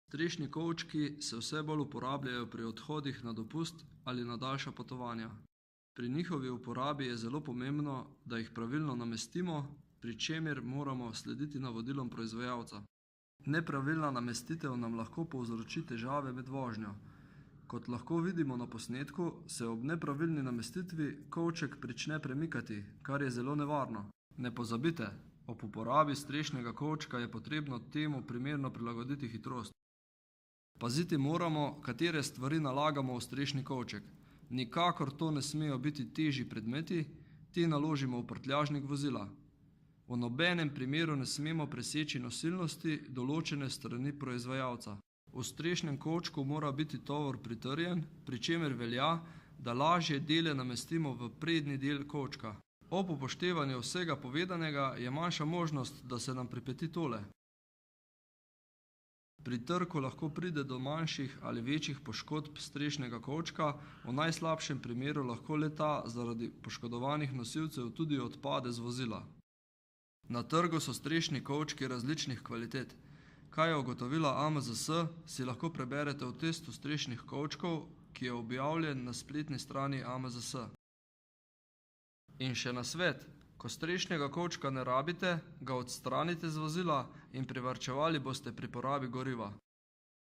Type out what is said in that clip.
Strešni kovčki se vse bolj uporabljajo pri odhodih na dopust ali na daljša potovanja. Pri njihovi uporabi je zelo pomembno, da jih pravilno namestimo, pri čemer moramo slediti navodilom proizvajalca. Nepravilna namestitev nam lahko povzroči težave med vožnjo. Kot lahko vidimo na posnetku, se ob nepravilni namestitvi kovček prične premikati, kar je zelo nevarno. Ne pozabite, ob uporabi strešnega kovčka je potrebno temu primerno prilagoditi hitrost. Paziti moramo, katere stvari nalagamo v strešni kovček. Nikakor to ne smejo biti težji predmeti, te naložimo v prtljažnik vozila. V nobenem primeru ne smemo preseči nosilnosti, določene s strani proizvajalca. V strešnem kovčku mora biti tovor pritrjen, pri čemer velja, da lažje dele namestimo v prednji del kovčka. Ob upoštevanju vsega povedanega je manjša možnost, da se nam pripeti tole. Pri trku lahko pride do manjših ali večjih poškodb strešnega kovčka, v najslabšem primeru lahko le-ta zaradi poškodovanih nosilcev tudi odpade z vozila. Na trgu so strešni kovčki različnih kvalitet. Kaj je ugotovila AMZS, si lahko preberete v testu strešnih kovčkov, ki je objavljen na spletni strani AMZS. In še nasvet, ko strešnega kovčka ne rabite, ga odstranite z vozila in privarčevali boste pri porabi goriva.